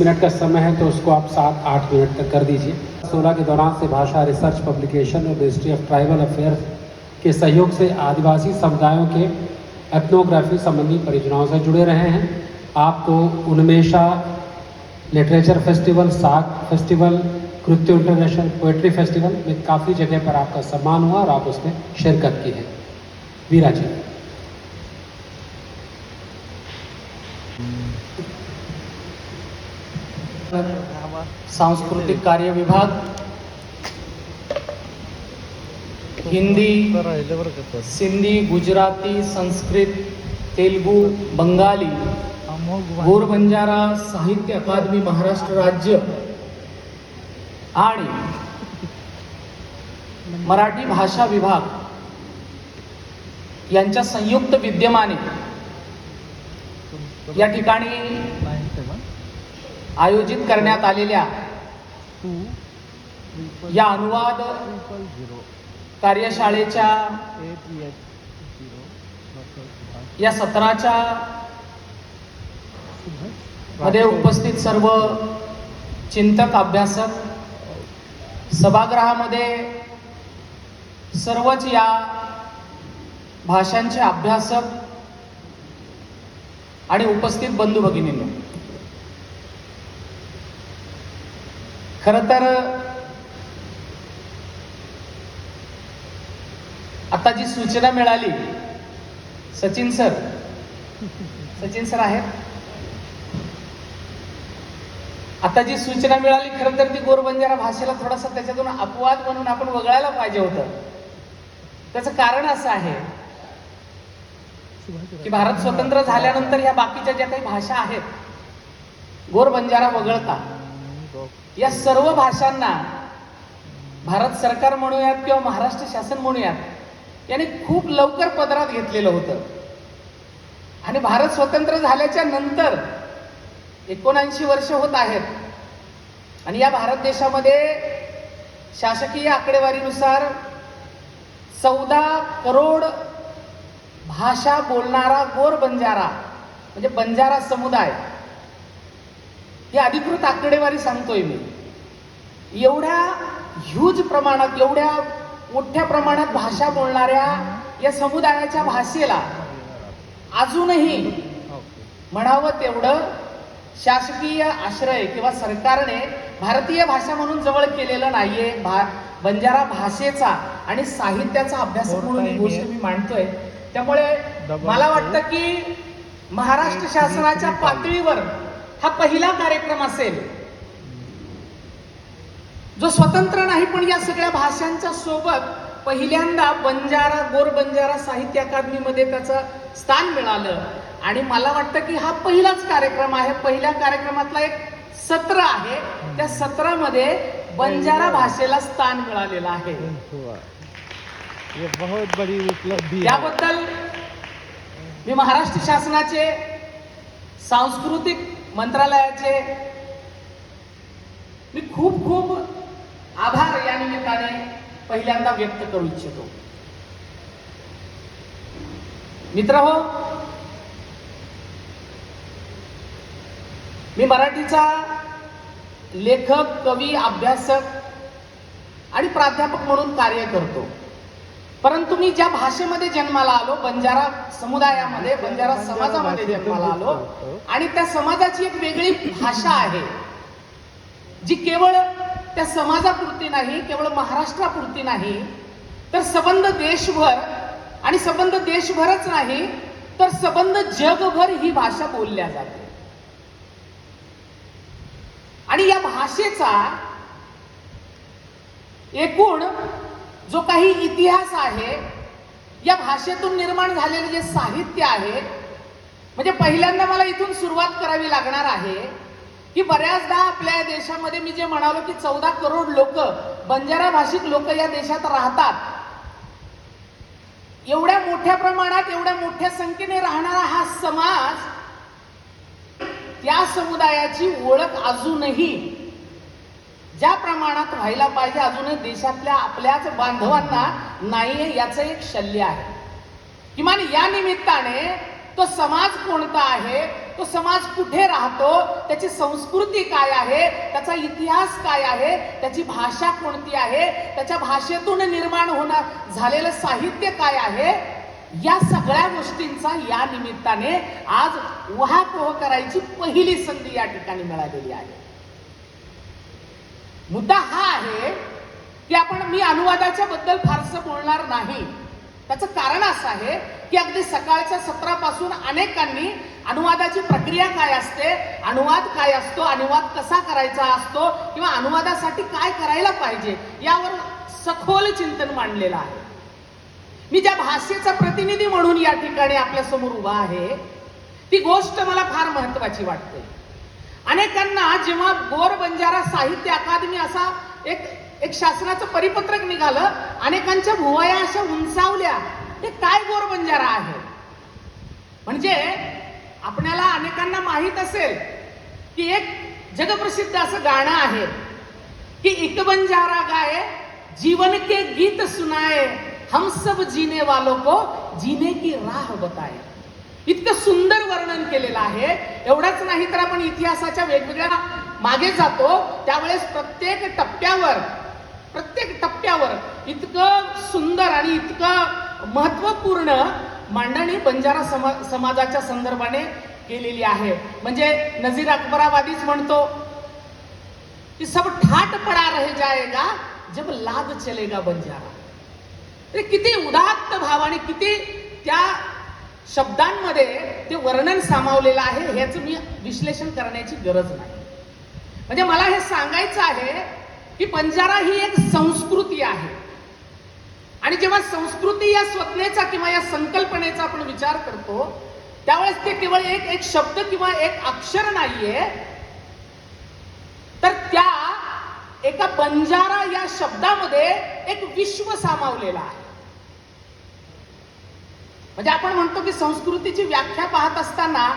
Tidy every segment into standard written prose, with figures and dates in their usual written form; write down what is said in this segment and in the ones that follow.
Minute का समय है तो उसको आप 7-8 मिनट तक कर दीजिए। 16 के दौरान से भाषा रिसर्च पब्लिकेशन और मिनिस्ट्री ऑफ ट्राइबल अफेयर्स के सहयोग से आदिवासी समुदायों के एथनोग्राफी संबंधी परियोजनाओं से जुड़े रहे हैं। आपको उन्मेषा लिटरेचर फेस्टिवल, साग फेस्टिवल, कृत्य इंटरनेशनल पोएट्री फेस्टिवल में काफ़ी जगह पर आपका सम्मान हुआ और आप उसमें शिरकत की है। वीरा जी। सांस्कृतिक कार्य विभाग, हिंदी, सिंधी, गुजराती, संस्कृत, तेलुगू, बंगाली, गोर बंजारा साहित्य अकादमी महाराष्ट्र राज्य आणि मराठी भाषा विभाग यांच्या संयुक्त विद्यमाने या ठिकाणी आयोजित करण्यात आलेल्या या अनुवाद कार्यशाळेच्या या सत्राच्या मध्ये उपस्थित सर्व चिंतक, अभ्यासक, सभागृहामध्ये सर्वच या भाषांचे अभ्यासक आणि उपस्थित बंधू भगिनींनो, खरं तर आता जी सूचना मिळाली, सचिन सर आहेत, आता जी सूचना मिळाली खरं तर ती गोरबंजारा भाषेला थोडासा त्याच्यातून अपवाद म्हणून आपण वगळायला पाहिजे होतं. त्याचं कारण असं आहे की भारत स्वतंत्र झाल्यानंतर या बाकीच्या ज्या काही भाषा आहेत, गोरबंजारा वगळता या सर्व भाषांना भारत सरकार म्हणूयात किंवा महाराष्ट्र शासन म्हणूयात याने खूप लवकर पदरात घेतलेलं होतं. आणि भारत स्वतंत्र झाल्याच्या नंतर 79 वर्ष होत आहेत आणि या भारत देशामध्ये शासकीय आकडेवारीनुसार 14 करोड भाषा बोलणारा गोरबंजारा म्हणजे बंजारा समुदाय, ही अधिकृत आकडेवारी सांगतोय मी. एवढ्या ह्यूज प्रमाणात, एवढ्या मोठ्या प्रमाणात भाषा बोलणाऱ्या या समुदायाच्या भाषेला अजूनही म्हणावं तेवढं शासकीय आश्रय किंवा सरकारने भारतीय भाषा म्हणून जवळ केलेलं नाहीये. बंजारा भाषेचा आणि साहित्याचा अभ्यास म्हणून ही गोष्ट मी मांडतोय. त्यामुळे मला वाटतं की महाराष्ट्र शासनाच्या पातळीवर हा पहिला कार्यक्रम असेल जो स्वतंत्र नाही पण या सगळ्या भाषांच्या सोबत पहिल्यांदा गोरबंजारा साहित्य अकादमीमध्ये त्याचं स्थान मिळालं. आणि मला वाटतं की हा पहिलाच कार्यक्रम आहे, पहिल्या कार्यक्रमातला एक सत्र आहे, त्या सत्रामध्ये बंजारा भाषेला स्थान मिळालेलं आहे. बहुत बड़ी उपलब्धि. याबद्दल मी महाराष्ट्र शासनाचे सांस्कृतिक मंत्रालयाचे मी खूप खूप आभार या निमित्ताने पहिल्यांदा व्यक्त करू इच्छितो. मित्रहो, मी मराठीचा लेखक, कवी, अभ्यासक आणि प्राध्यापक म्हणून कार्य करतो. परंतु मी ज्या भाषेमध्ये जन्माला आलो, बंजारा समुदायामध्ये, बंजारा समाजामध्ये जन्माला आलो आणि त्या समाजाची एक वेगळी भाषा आहे जी केवळ त्या समाजापुरती नाही, केवळ महाराष्ट्रापुरती नाही, तर सबंध देशभर, आणि सबंध देशभरच नाही तर सबंध जगभर ही भाषा बोलल्या जाते. आणि या भाषेचा एकूण जो काही इतिहास आहे, या भाषेतून निर्माण झालेले जे साहित्य आहे, म्हणजे पहिल्यांदा मला इथून सुरुवात करावी लागणार आहे की बऱ्याचदा आपल्या देशामध्ये मी जे म्हणालो की 14 करोड लोक, बंजारा भाषिक लोक या देशात राहतात. एवढ्या मोठ्या प्रमाणात, एवढ्या मोठ्या संख्येने राहणारा हा समाज, त्या समुदायाची ओळख अजूनही ज्या प्रमाणात व्हायला पाहिजे अजूनही देशातल्या आपल्याच बांधवांना नाहीये, याचं एक शल्य आहे. किमान या निमित्ताने तो समाज कोणता आहे, तो समाज कुठे राहतो, त्याची संस्कृती काय आहे, त्याचा इतिहास काय आहे, त्याची भाषा कोणती आहे, त्याच्या भाषेतून निर्माण होणं झालेलं साहित्य काय आहे, या सगळ्या गोष्टींचा या निमित्ताने आज उहापोह करायची पहिली संधी या ठिकाणी मिळालेली आहे. मुद्दा हा आहे की मी अनुवादाच्या बद्दल फारसं बोलणार नाही. त्याचं कारण असं आहे की अगदी सकाळच्या सत्रापासून अनेकांनी अनुवादाची प्रक्रिया काय असते, अनुवाद काय असतो, अनुवाद कसा करायचा असतो किंवा अनुवादासाठी काय करायला पाहिजे यावर सखोल चिंतन मांडलेलं आहे. मी ज्या भाषेचा प्रतिनिधी म्हणून या ठिकाणी आपल्या समोर उभा आहे ती गोष्ट मला फार महत्वाची वाटते. अनेकांना जेव्हा गोर बंजारा साहित्य अकादमी असा एक शासनाचं परिपत्रक निघालं, अनेकांच्या भुवया अशा उंचावल्या, हे काय गोर बंजारा आहे. म्हणजे आपल्याला अनेकांना माहित असेल की एक जगप्रसिद्ध असं गाणं आहे की एक बंजारा गाए जीवन के गीत सुनाए हम सब जीने वालों को जीने की राह बताए. इतकं सुंदर वर्णन केलेलं आहे. एवढंच नाही तर आपण इतिहासाच्या वेगवेगळ्या मागे जातो त्यावेळेस प्रत्येक टप्प्यावर इतकं सुंदर आणि इतकं महत्वपूर्ण मांडणी बंजारा समाजाच्या संदर्भाने केलेली आहे. म्हणजे नजीर अकबराबादीच म्हणतो की सब ठाट पडा रह जाएगा जब लाग चलेगा बंजारा. किती उदात्त भावाने किती त्या शब्दांमध्ये ते वर्णन सामावलेलं आहे ह्याचं मी विश्लेषण करण्याची गरज नाही. म्हणजे मला हे सांगायचं आहे की बंजारा ही एक संस्कृती आहे आणि जेव्हा संस्कृती या स्वप्नेचा किंवा या संकल्पनेचा आपण विचार करतो त्यावेळेस ते केवळ एक शब्द किंवा एक अक्षर नाहीये, तर त्या एका बंजारा या शब्दामध्ये एक विश्व सामावलेलं आहे. म्हणजे आपण म्हणतो की संस्कृतीची व्याख्या पाहत असताना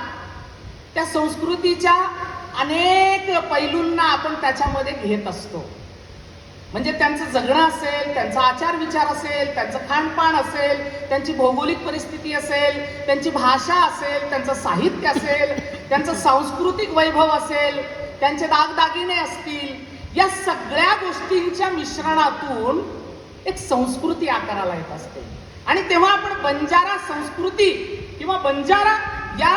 त्या संस्कृतीच्या अनेक पैलूंना आपण त्याच्यामध्ये घेत असतो. म्हणजे त्यांचं जगणं असेल, त्यांचा आचार विचार असेल, त्यांचं खानपान असेल, त्यांची भौगोलिक परिस्थिती असेल, त्यांची भाषा असेल, त्यांचं साहित्य असेल, त्यांचं सांस्कृतिक वैभव असेल, त्यांचे दागदागिने असतील, या सगळ्या गोष्टींच्या मिश्रणातून एक संस्कृती आकाराला येत असते. आणि तेव्हा आपण बंजारा संस्कृती किंवा बंजारा या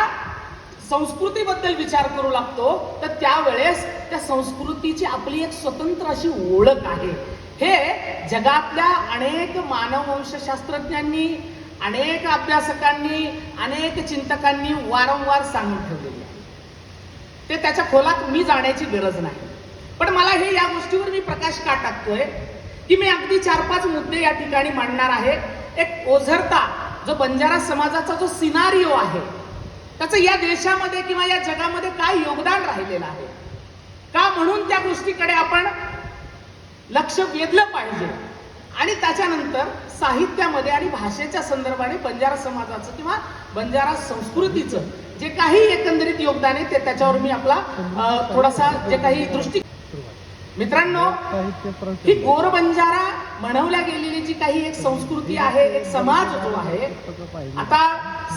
संस्कृतीबद्दल विचार करू लागतो तर त्यावेळेस त्या संस्कृतीची आपली एक स्वतंत्र अशी ओळख आहे. हे जगातल्या अनेक मानववंशशास्त्रज्ञांनी, अनेक अभ्यासकांनी, अनेक चिंतकांनी वारंवार सांगून ठेवलेले आहे. ते त्याच्या खोलात मी जाण्याची गरज नाही. पण मला हे या गोष्टीवर मी प्रकाश का टाकतोय की मी अगदी 4-5 मुद्दे या ठिकाणी मांडणार आहे. एक ओझरता जो बंजारा समाजाचा जो सिनारिओ आहे त्याचं या देशामध्ये किंवा या जगामध्ये काय योगदान राहिलेलं आहे का, म्हणून त्या गोष्टीकडे आपण लक्ष वेधलं पाहिजे. आणि त्याच्यानंतर साहित्यामध्ये आणि भाषेच्या संदर्भाने बंजारा समाजाचं किंवा बंजारा संस्कृतीचं जे काही एकंदरीत योगदान आहे ते त्याच्यावर मी आपला थोडासा जे काही दृष्टी. मित्रांनो, ही गोर बंजारा म्हणवल्या गेलेली जी काही एक संस्कृती आहे, एक समाज जो आहे, आता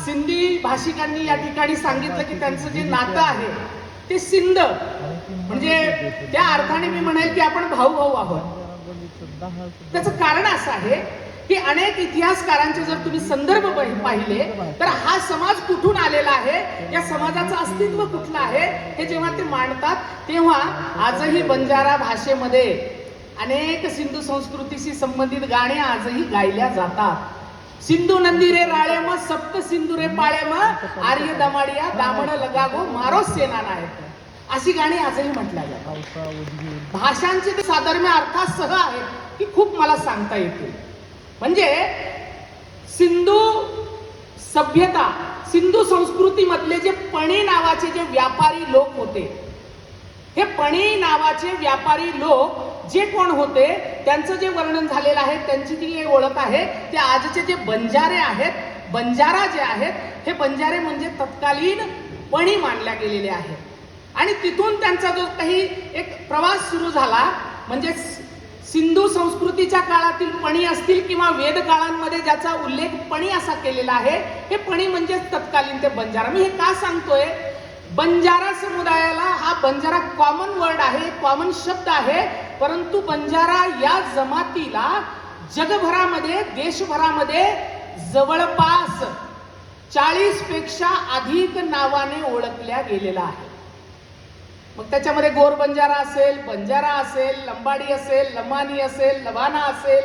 सिंधी भाषिकांनी या ठिकाणी सांगितलं की त्यांचं जे नातं आहे ते सिंध, म्हणजे त्या अर्थाने मी म्हणेल की आपण भाऊ भाऊ आहोत. त्याचं कारण असं आहे की अनेक इतिहासकारांचे जर तुम्ही संदर्भ पाहिले तर हा समाज कुठून आलेला आहे, या समाजाचं अस्तित्व कुठलं आहे हे जेव्हा ते मांडतात तेव्हा आजही बंजारा भाषेमध्ये अनेक सिंधू संस्कृतीशी संबंधित गाणी आजही गायल्या जातात. सिंधू नंदी रे राळे म सप्त सिंधू रे पाळे म आर्य दमाडिया दामण लगागो मारो सेना नायक, अशी गाणी आजही म्हटल्या जातात. भाषांचे ते साधर्म्य अर्थासह आहेत की खूप मला सांगता येतील. म्हणजे सिंधू सभ्यता, सिंधू संस्कृतीमधले जे पणी नावाचे जे व्यापारी लोक होते, हे पणी नावाचे व्यापारी लोक जे कोण होते त्यांचं जे वर्णन झालेलं आहे, त्यांची जी ओळख आहे, ते आजचे जे बंजारे आहेत, बंजारा जे आहेत, हे बंजारे म्हणजे तत्कालीन पणी मानल्या गेलेले आहेत. आणि तिथून त्यांचा जो काही एक प्रवास सुरू झाला, म्हणजे सिंधू संस्कृतीच्या काळातील पणी असतील किंवा वेद काळांमध्ये ज्याचा उल्लेख पणी असा केलेला आहे, हे पणी म्हणजे तत्कालीन ते बंजारा. मी हे का सांगतोय, बंजारा समुदायाला, हा बंजारा कॉमन वर्ड आहे, कॉमन शब्द आहे, परंतु बंजारा या जमातीला जगभरामध्ये, देशभरामध्ये जवळपास 40 पेक्षा अधिक नावाने ओळखल्या गेलेला आहे. मग त्याच्यामध्ये गोर बंजारा असेल, बंजारा असेल, लंबाडी असेल, लमानी असेल, लवाना असेल,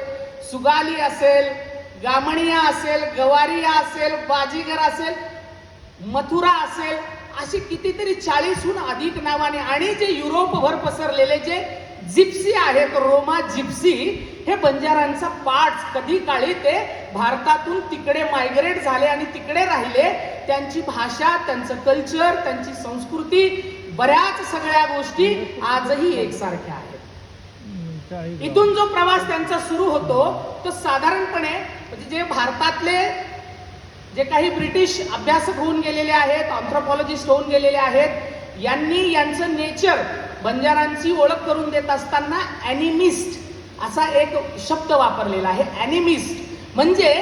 सुगाली असेल, गामणिया असेल, गवारिया असेल, बाजीगर असेल, मथुरा असेल, अशी कितीतरी 40हून अधिक नावाने. आणि जे युरोपभर पसरलेले जे जिप्सी आहेत, रोमा जिप्सी, हे बंजारांचा पार्ट कधी काळी ते भारतातून तिकडे मायग्रेट झाले आणि तिकडे राहिले. त्यांची भाषा, त्यांचं कल्चर, त्यांची संस्कृती, बऱ्याच सगळ्या गोष्टी आजही एकसारख्या आहेत. इथून जो प्रवास त्यांचा सुरू होतो तो साधारणपणे म्हणजे जे भारतातले जे काही ब्रिटिश अभ्यासक होऊन गेलेले आहेत, अँथ्रोपॉलॉजिस्ट होऊन गेलेले आहेत, यांनी यांचं नेचर, बंजारांची ओळख करून देत असताना ॲनिमिस्ट असा एक शब्द वापरलेला आहे. ॲनिमिस्ट म्हणजे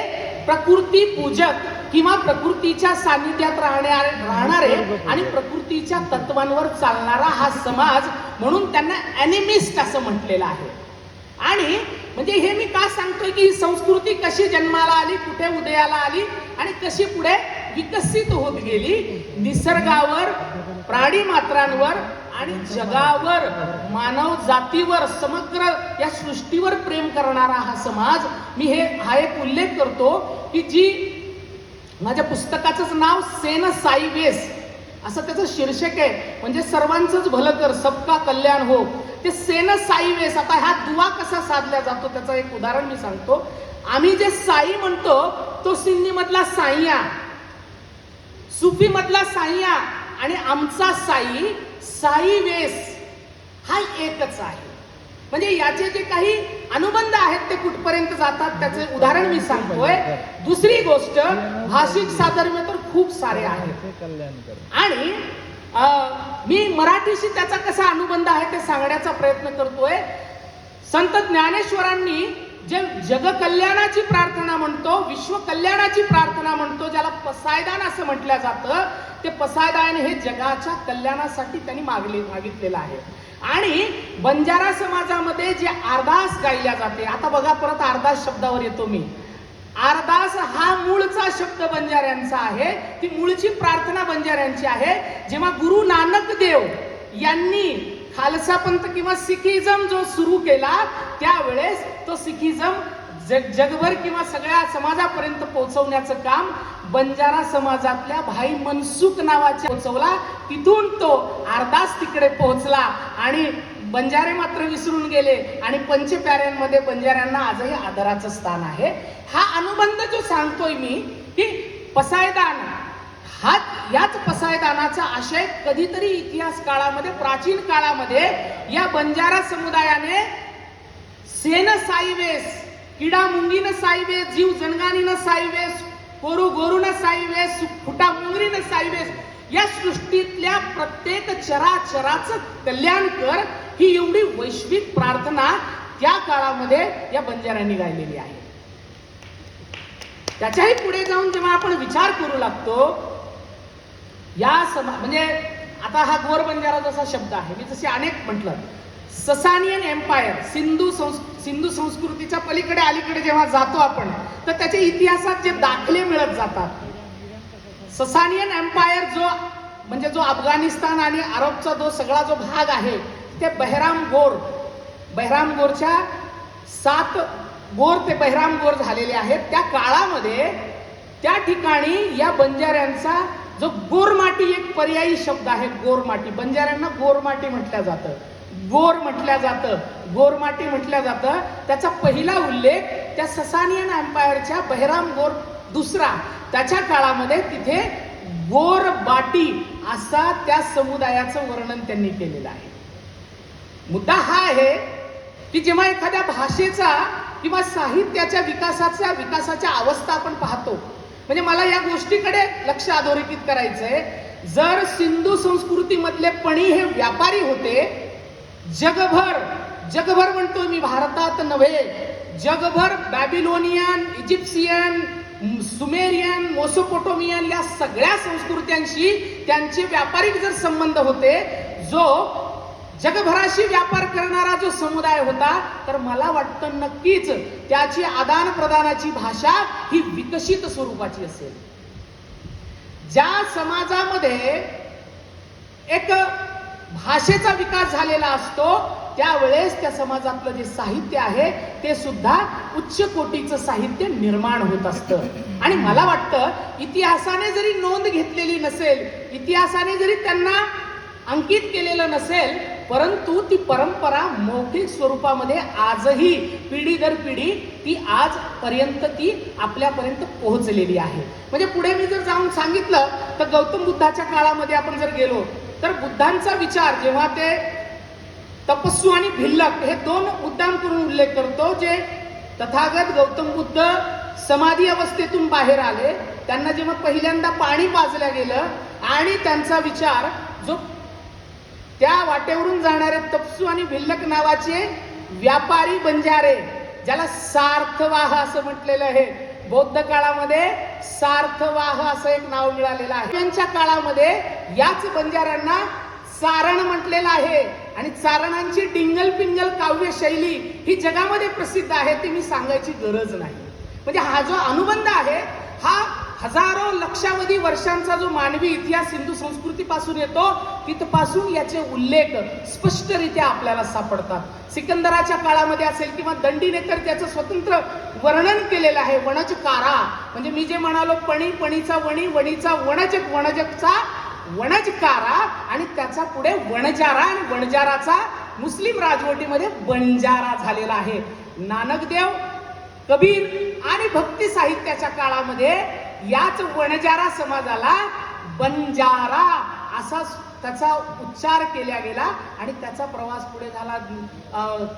प्रकृती पूजक किंवा प्रकृतीच्या सानिध्यात राहणारे आणि प्रकृतीच्या तत्वांवर चालणारा हा समाज, म्हणून त्यांना ॲनिमिस्ट असं म्हटलेलं आहे. आणि म्हणजे हे मी का सांगतोय की ही संस्कृती कशी जन्माला आली, कुठे उदयाला आली आणि कशी पुढे विकसित होत गेली. निसर्गावर, प्राणी मात्रांवर आणि जगावर, मानव जातीवर, समग्र या सृष्टीवर प्रेम करणारा हा समाज. मी हा एक उल्लेख करतो की जी माझ्या पुस्तकाचं नाव सेन साईवेस असं त्याचं शीर्षक आहे, म्हणजे सर्वांचंच भलं कर, सबका कल्याण हो. ते सेन साईवेस. आता हा दुवा कसा साधला जातो त्याचं एक उदाहरण मी सांगतो. आम्ही जे साई म्हणतो तो सिंधी मधला साईया, सुफी मधला साईया, आणि आमचा साई साईवेस हा एकच आहे. म्हणजे याचे जे काही अनुबंध आहेत ते कुठपर्यंत जातात त्याचे उदाहरण मी सांगतोय. दुसरी गोष्ट, भाषिक साधर्म्य तर खूप सारे आहेत आणि मी मराठीशी त्याचा कसा अनुबंध आहे ते सांगण्याचा प्रयत्न करतोय. संत ज्ञानेश्वरांनी जे जगकल्याणाची प्रार्थना म्हणतो, विश्व कल्याणाची प्रार्थना म्हणतो, ज्याला पसायदान असं म्हटलं जातं, ते पसायदान हे जगाच्या कल्याणासाठी त्यांनी मागितलेलं आहे. आणि बंजारा समाजामध्ये जे आरदास गायल्या जाते, आता बघा परत आरदास शब्दावर येतो मी. आरदास हा मूळचा शब्द बंजाऱ्यांचा आहे, ती मूळची प्रार्थना बंजाऱ्यांची आहे. जेव्हा गुरु नानक देव यांनी खालसा पंथ किंवा सिखिझम जो सुरू केला, त्यावेळेस तो सिखिझम जगभर किंवा सगळ्या समाजापर्यंत पोहोचवण्याचं काम बंजारा समाजातल्या भाई मनसुख नावाच्या पोहोचवला. तिथून तो आरदास तिकडे पोहोचला आणि बंजारे मात्र विसरून गेले आणि पंचप्याऱ्यांमध्ये बंजाऱ्यांना आजही आदराचं स्थान आहे. हा अनुबंध जो सांगतोय मी की पसायदान, हा याच पसायदानाचा आशय कधीतरी इतिहास काळामध्ये, प्राचीन काळामध्ये या बंजारा समुदायाने सेन साईवेस, किडा मुंगीनं साईवेस, जीव जनगानीनं साईवेस, कोरू गोरूनं साईवेस, फुटा मुंगरीनं साईवेस, या सृष्टीतल्या प्रत्येक चराचराचं कल्याण कर, ही एवढी वैश्विक प्रार्थना त्या काळामध्ये या बंजाऱ्यांनी गायलेली आहे. त्याच्याही पुढे जाऊन जेव्हा आपण विचार करू लागतो या म्हणजे आता हा गोर बंजारा जसा शब्द आहे, मी जसे अनेक म्हटलं, ससानियन एम्पायर, सिंधू संस्कृतीच्या पलीकडे अलीकडे जेव्हा जातो आपण तर त्याच्या इतिहासात जे दाखले मिळत जातात. ससानियन एम्पायर जो म्हणजे जो अफगाणिस्तान आणि अरबचा जो सगळा जो भाग आहे, ते बहराम गोरच्या 7 गोर ते बहराम गोर झालेले आहेत. त्या काळामध्ये त्या ठिकाणी या बंजाऱ्यांचा जो गोरमाटी, एक पर्यायी शब्द आहे गोरमाटी, बंजाऱ्यांना गोरमाटी म्हटलं जातं, गोरमाटी म्हटलं जातं. त्याचा पहिला उल्लेख त्या ससानियन एम्पायरच्या बहराम गोर दुसरा, त्याच्या काळामध्ये तिथे गोरबाटी असा त्या समुदायाचं वर्णन त्यांनी केलेलं आहे. मुद्दा हा आहे की जेव्हा एखाद्या भाषेचा किंवा साहित्याच्या विकासाच्या अवस्था आपण पाहतो, म्हणजे मला या गोष्टीकडे लक्ष अधोरेखित करायचंय. जर सिंधू संस्कृतीमधले पणी हे व्यापारी होते, जगभर म्हणतो मी, भारतात नव्हे, जगभर बॅबिलोनियन, इजिप्शियन, सुमेरियन, मोसोपोटोमियन या सगळ्या संस्कृत्यांशी त्यांचे व्यापारिक जर संबंध होते, जो जगभराशी व्यापार करणारा जो समुदाय होता, तर मला वाटतं नक्कीच त्याची आदान प्रदानाची भाषा ही विकसित स्वरूपाची असेल. ज्या समाजामध्ये एक भाषेचा विकास झालेला असतो, त्यावेळेस त्या समाजातलं जे साहित्य आहे ते सुद्धा उच्च कोटीचं साहित्य निर्माण होत असतं. आणि मला वाटतं इतिहासाने जरी नोंद घेतलेली नसेल, इतिहासाने जरी त्यांना अंकित केलेलं नसेल, परंतु ती परंपरा मौखिक स्वरूपामध्ये आजही पिढी दर पिढी ती आजपर्यंत ती आपल्यापर्यंत पोहोचलेली आहे. म्हणजे पुढे मी जर जाऊन सांगितलं तर गौतम बुद्धाच्या काळामध्ये आपण जर गेलो तर बुद्धांचा विचार, जेव्हा ते तपस्वी आणि भिल्लक हे दोन मुद्दाम करून उल्लेख करतो, जे तथागत गौतम बुद्ध समाधी अवस्थेतून बाहेर आले, त्यांना जेव्हा पहिल्यांदा पाणी पाजलं गेलं आणि त्यांचा विचार जो त्या वाटेवरून जाणारे तपसू आणि भिल्लक नावाचे व्यापारी बंजारे, ज्याला सार्थवाह असं म्हटलेलं आहे, बौद्ध काळामध्ये सार्थवाह असं एक नाव मिळालेलं आहे. त्यांच्या काळामध्ये याच बंजाऱ्यांना चारण म्हटलेलं आहे. आणि चारणांची डिंगल पिंगल काव्य शैली ही जगामध्ये प्रसिद्ध आहे, ती मी सांगायची गरज नाही. म्हणजे हा जो अनुबंध आहे हा हजारो लक्षावधी वर्षांचा जो मानवी इतिहास हिंदू संस्कृतीपासून येतो, तिथपासून याचे उल्लेख स्पष्टरित्या आपल्याला सापडतात. सिकंदराच्या काळामध्ये असेल किंवा दंडीने तर त्याचं स्वतंत्र वर्णन केलेलं आहे. वणजकारा म्हणजे मी जे म्हणालो, पणी पणीचा वणी, वणीचा वणजक, वणजकचा वणजकारा, आणि त्याचा पुढे वणजारा, आणि वणजाराचा मुस्लिम राजवटीमध्ये बंजारा झालेला आहे. नानकदेव, कबीर आणि भक्ती साहित्याच्या काळामध्ये याच वणजारा समाजाला बंजारा असा त्याचा उच्चार केला गेला आणि त्याचा प्रवास पुढे झाला.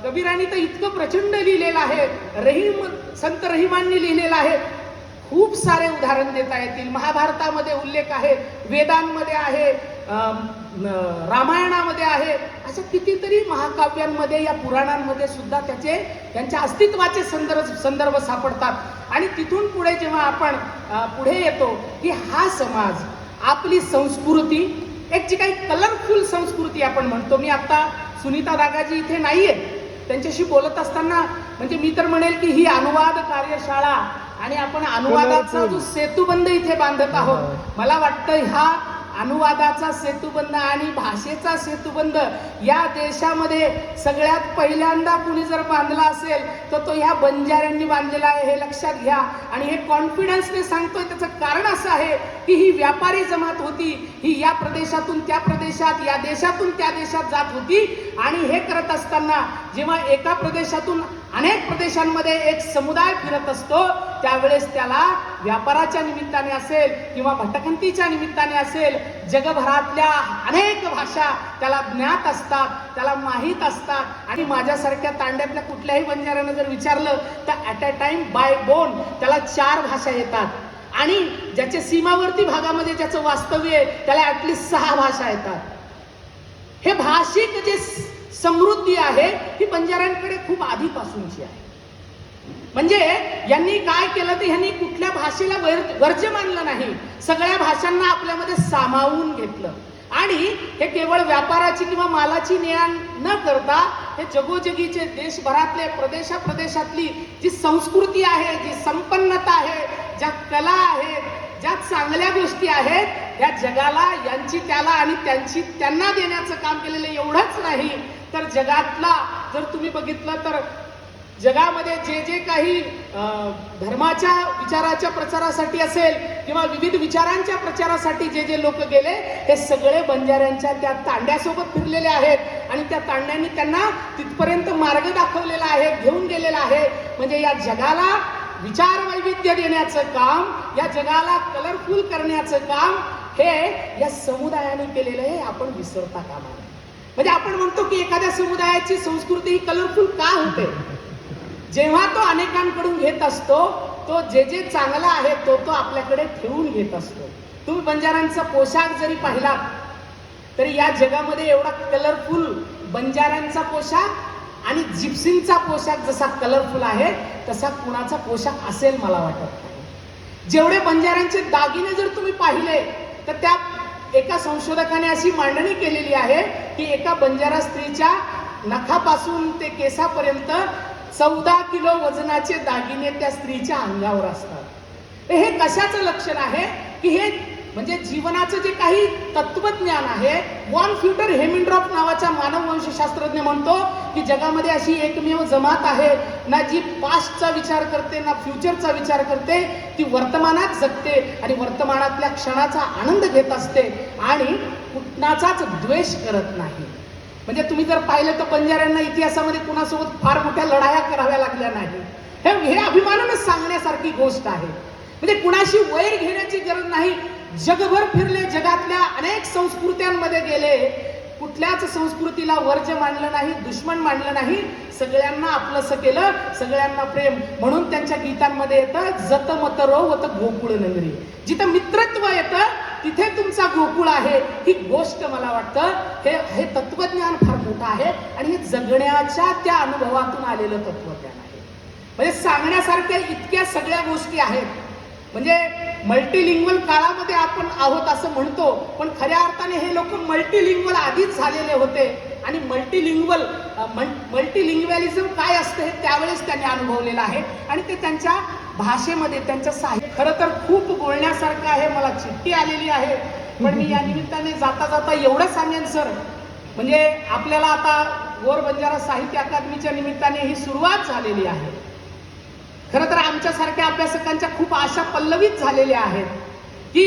कबीरांनी तर इतकं प्रचंड लिहिलेलं आहे, रहीम संत रहिमांनी लिहिलेलं आहे. खूप सारे उदाहरण देता येतील. महाभारतामध्ये उल्लेख आहे, वेदांमध्ये आहे, रामायणामध्ये आहे, अशा कितीतरी महाकाव्यांमध्ये, या पुराणांमध्ये सुद्धा त्यांच्या अस्तित्वाचे संदर्भ सापडतात. आणि तिथून पुढे जेव्हा आपण पुढे येतो की हा समाज, आपली संस्कृती, एक जी काही कलरफुल संस्कृती आपण म्हणतो, मी आता सुनीता दागाजी इथे नाहीये, त्यांच्याशी बोलत असताना म्हणजे मी तर म्हणेल की ही अनुवाद कार्यशाळा आणि आपण अनुवादाचा जो सेतुबंध इथे बांधत आहोत, मला वाटतं हा अनुवादाचा सेतुबंध आणि भाषेचा सेतुबंध या देशामध्ये सगळ्यात पहिल्यांदा कुणी जर बांधला असेल तर तो ह्या बंजाऱ्यांनी बांधलेला आहे, हे लक्षात घ्या. आणि हे कॉन्फिडन्सने सांगतोय, त्याचं कारण असं आहे की ही व्यापारी जमात होती, ही या प्रदेशातून त्या प्रदेशात, या देशातून त्या देशात जात होती. आणि हे करत असताना जेव्हा एका प्रदेशातून अनेक प्रदेशांमध्ये एक समुदाय फिरत असतो, त्यावेळेस त्याला व्यापाराच्या निमित्ताने असेल किंवा भटकंतीच्या निमित्ताने असेल, जगभरातल्या अनेक भाषा त्याला ज्ञात असतात, त्याला माहीत असतात. आणि माझ्यासारख्या तांड्यातल्या कुठल्याही बंजाऱ्यानं जर विचारलं तर at a time bye bone त्याला 4 भाषा येतात. आणि ज्याच्या सीमावर्ती भागामध्ये ज्याचं वास्तव्य आहे त्याला ॲटलिस्ट 6 भाषा येतात. हे भाषिक जे समृद्धी आहे ही बंजाऱ्यांकडे खूप आधीपासूनची आहे. म्हणजे यांनी काय केलं तर यांनी कुठल्या भाषेला वर्ज्य मानलं नाही, सगळ्या भाषांना आपल्यामध्ये सामावून घेतलं. आणि हे केवळ व्यापाराची किंवा मालाची ने-आण न करता हे जगोजगीचे देशभरातले प्रदेशातली जी संस्कृती आहे, जी संपन्नता आहे, ज्या कला आहेत, ज्या चांगल्या गोष्टी आहेत, या जगाला यांची त्याला आणि त्यांची त्यांना देण्याचं काम केलेलं. एवढंच नाही तर जगातला जर तुम्ही बघितलं तर जगामध्ये जे जे काही धर्माच्या विचाराच्या प्रचारासाठी असेल किंवा विविध विचारांच्या प्रचारासाठी जे जे लोक गेले, हे सगळे बंजाऱ्यांच्या त्या तांड्यासोबत फिरलेले आहेत आणि त्या तांड्यांनी त्यांना तिथपर्यंत मार्ग दाखवलेला आहे, घेऊन गेलेला आहे. म्हणजे या जगाला विचार वैविध्य देण्याचं काम, या जगाला कलरफुल करण्याचं काम हे या समुदायाने केलेलं आहे, आपण विसरता कामा नये. म्हणजे आपण म्हणतो की एखाद्या समुदायाची संस्कृती ही कलरफुल का होते? जेव्हा तो अनेकांकडून घेत असतो, तो जे जे चांगला आहे तो आपल्याकडे ठेवून घेत असतो. तुम्ही बंजारांचा पोशाख जरी पाहिलात तरी या जगामध्ये एवढा कलरफुल बंजारांचा पोशाख आणि जिप्सींचा पोशाख जसा कलरफुल आहे तसा कुणाचा पोशाख असेल मला वाटत नाही. जेवढे बंजाऱ्यांचे दागिने जर तुम्ही पाहिले तर त्या एका संशोधकाने अशी मांडणी केलेली आहे की एका बंजारा स्त्रीच्या नखापासून ते केसापर्यंत 14 किलो वजनाचे दागिने त्या स्त्रीच्या अंगावर असतात. हे कशाचं लक्षण आहे की हे म्हणजे जीवनाचं जे काही तत्वज्ञान आहे. वॉन फ्युटर हेमिंड्रॉप नावाचा मानववंशशास्त्रज्ञ म्हणतो की जगामध्ये अशी एकमेव जमात आहे ना जी पास्टचा विचार करते ना फ्युचरचा विचार करते. ती वर्तमानात जगते आणि वर्तमानातल्या क्षणाचा आनंद घेत असते आणि कुणाचाच द्वेष करत नाही. म्हणजे तुम्ही जर पाहिलं तर बंजाऱ्यांना इतिहासामध्ये कुणासोबत फार मोठ्या लढाया कराव्या लागल्या नाही. हे अभिमानानं सांगण्यासारखी गोष्ट आहे. म्हणजे कुणाशी वैर घेण्याची गरज नाही. जगभर फिरले, जगातल्या अनेक संस्कृत्यांमध्ये गेले, कुठल्याच संस्कृतीला वर्ज्य मानलं नाही, दुश्मन मानलं नाही. सगळ्यांना आपलंसं केलं, सगळ्यांना प्रेम. म्हणून त्यांच्या गीतांमध्ये येतं जत मत रो वत गोकुळ नगरी. जिथं मित्रत्व येतं तिथे तुमचा गोकुळ आहे. ही गोष्ट मला वाटतं हे तत्वज्ञान फार मोठं आहे आणि हे जगण्याच्या त्या अनुभवातून आलेलं तत्वज्ञान आहे. म्हणजे सांगण्यासारख्या इतक्या सगळ्या गोष्टी आहेत. म्हणजे मल्टीलिंग्वल काळामध्ये आपण आहोत असं म्हणतो, पण खऱ्या अर्थाने हे लोक मल्टीलिंग्वल आधीच झालेले होते आणि मल्टीलिंग्वॅलिझम काय असतं हे त्यावेळेस त्यांनी अनुभवलेलं आहे आणि ते त्यांच्या भाषेमध्ये त्यांच्या साहित्य. खरं तर खूप बोलण्यासारखं आहे. मला चिठ्ठी आलेली आहे, पण मी या निमित्ताने जाता जाता एवढं सांगेन सर, म्हणजे आपल्याला आता गोर बंजारा साहित्य अकादमीच्या निमित्ताने ही सुरुवात झालेली आहे. खरं तर आमच्यासारख्या अभ्यासकांच्या खूप आशा पल्लवित झालेल्या आहेत की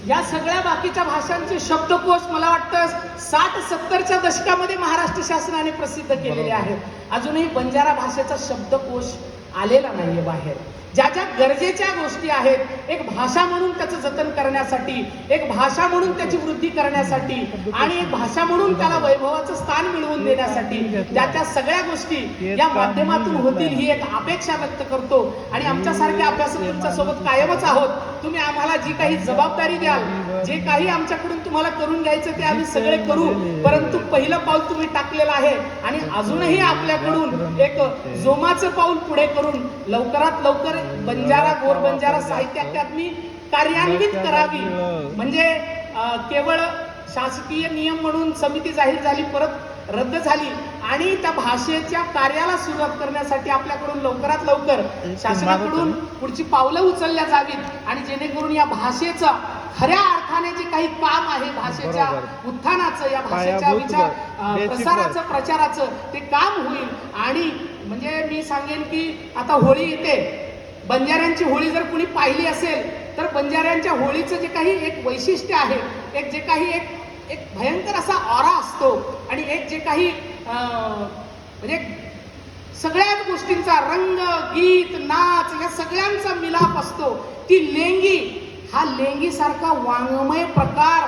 या सगळ्या बाकीच्या भाषांचे शब्दकोश मला वाटतं 60-70च्या दशकामध्ये महाराष्ट्र शासनाने प्रसिद्ध केलेले आहेत. अजूनही बंजारा भाषेचा शब्दकोश आलेला नाहीये बाहेर. ज्या ज्या गरजेच्या गोष्टी आहेत, एक भाषा म्हणून त्याचं जतन करण्यासाठी, एक भाषा म्हणून त्याची वृद्धी करण्यासाठी आणि एक भाषा म्हणून त्याला वैभवाचं स्थान मिळवून देण्यासाठी ज्या त्या सगळ्या गोष्टी या माध्यमातून होतील ही एक अपेक्षा व्यक्त करतो. आणि आमच्यासारख्या अभ्यासक तुमच्या सोबत कायमच आहोत. तुम्ही आम्हाला जी काही जबाबदारी द्याल, जे काही आमच्याकडून तुम्हाला करून घ्यायचं ते आम्ही सगळे करू. परंतु पहिलं पाऊल तुम्ही टाकलेलं आहे आणि अजूनही आपल्याकडून एक जोमाचं पाऊल पुढे करून लवकरात लवकर बंजारा गोर बंजारा साहित्य अकादमी कार्यान्वित करावी. म्हणजे केवळ शासकीय नियम म्हणून समिती जाहीर झाली, परत रद्द झाली आणि त्या भाषेच्या कार्याला सुरुवात करण्यासाठी आपल्याकडून लवकरात लवकर शासनाकडून पुढची पावलं उचलल्या जावीत आणि जेणेकरून या भाषेचं खऱ्या अर्थाने जे काही काम आहे, भाषेच्या उत्थानाचं, या भाषेच्या विचार प्रसाराचं, प्रचाराचं ते काम होईल. आणि म्हणजे मी सांगेन की आता होळी येते. बंजाऱ्यांची होळी जर कुणी पाहिली असेल तर बंजाऱ्यांच्या होळीचं जे काही एक वैशिष्ट्य आहे, एक जे काही एक भयंकर असा ऑरा असतो आणि एक जे काही म्हणजे सगळ्याच गोष्टींचा रंग, गीत, नाच या सगळ्यांचा मिलाप असतो. ती लेंगी, हा लेंगीसारखा वाङ्मय प्रकार,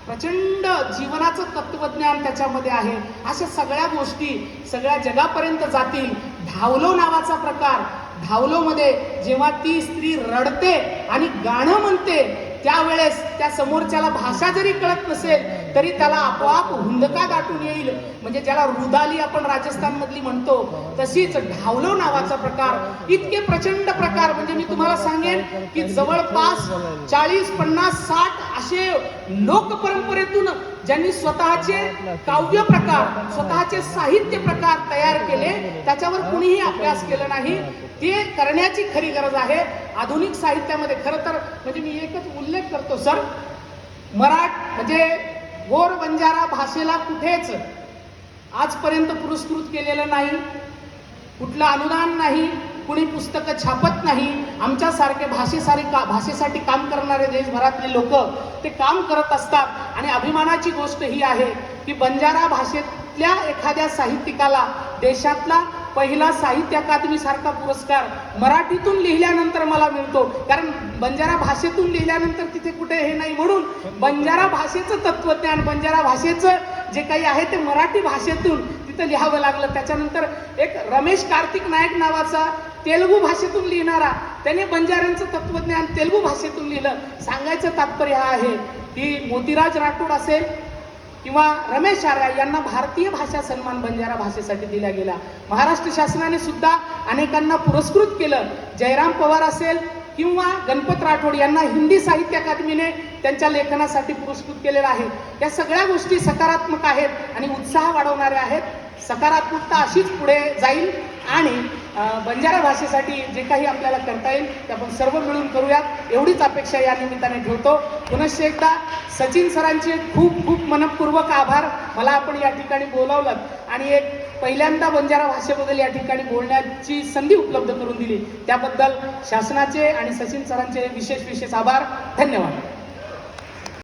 प्रचंड जीवनाचं तत्वज्ञान त्याच्यामध्ये आहे. अशा सगळ्या गोष्टी सगळ्या जगापर्यंत जातील. धावलो नावाचा प्रकार, धावलो मध्ये जेव्हा ती स्त्री रडते आणि गाणं म्हणते त्यावेळेस त्या समोरच्याला भाषा जरी कळत नसेल तरी त्याला आपोआप हुंदका गाठून येईल. म्हणजे ज्याला रुदाली आपण राजस्थान मधली म्हणतो तशीच धावलो नावाचा प्रकार. इतके प्रचंड प्रकार म्हणजे मी तुम्हाला सांगेन की जवळपास 40, 50, 60 असे लोक परंपरेतून ज्यांनी स्वतःचे काव्य प्रकार, स्वतःचे साहित्य प्रकार तयार केले, त्याच्यावर कुणीही अभ्यास केला नाही. ते करण्याची खरी गरज आहे आधुनिक साहित्यामध्ये. खरं तर म्हणजे मी एकच उल्लेख करतो सर, म्हणजे गोर बंजारा भाषेला कुठेच आजपर्यंत पुरस्कृत केलेलं नाही, कुठलं अनुदान नाही, कुणी पुस्तकं छापत नाही. आमच्यासारखे भाषेसाठी काम करणारे देशभरातले लोक ते काम करत असतात. आणि अभिमानाची गोष्ट ही आहे की बंजारा भाषेतल्या एखाद्या साहित्यिकाला देशातला पहिला साहित्य अकादमी सारखा पुरस्कार मराठीतून लिहिल्यानंतर मला मिळतो. कारण बंजारा भाषेतून लिहिल्यानंतर तिथे कुठे हे नाही, म्हणून बंजारा भाषेचं तत्वज्ञान, बंजारा भाषेचं जे काही आहे ते मराठी भाषेतून तिथं लिहावं लागलं. त्याच्यानंतर एक रमेश कार्तिक नायक नावाचा तेलुगू भाषेतून लिहिणारा, त्याने बंजाऱ्यांचं तत्वज्ञान तेलुगू भाषेतून लिहिलं. सांगायचं तात्पर्य हा आहे की मोतीराज राठोड असेल, किंवा रमेश आर्या यांना भारतीय भाषा सन्मान बंजारा भाषेसाठी दिला गेला. महाराष्ट्र शासनाने सुद्धा अनेकांना पुरस्कृत केलं. जयराम पवार असेल किंवा गणपत राठोड यांना हिंदी साहित्य अकादमीने त्यांच्या लेखनासाठी पुरस्कृत केलेलं आहे. या सगळ्या गोष्टी सकारात्मक आहेत आणि उत्साह वाढवणाऱ्या आहेत. सकारात्मकता अशीच पुढे जाईल आणि बंजारा भाषेसाठी जे काही आपल्याला करता येईल ते आपण सर्व मिळून करूयात, एवढीच अपेक्षा या निमित्ताने ठेवतो. पुनश्च एकदा सचिन सरांचे खूप खूप मनपूर्वक आभार. मला आपण या ठिकाणी बोलावलं आणि एक पहिल्यांदा बंजारा भाषेबद्दल या ठिकाणी बोलण्याची संधी उपलब्ध करून दिली, त्याबद्दल शासनाचे आणि सचिन सरांचे विशेष आभार. धन्यवाद.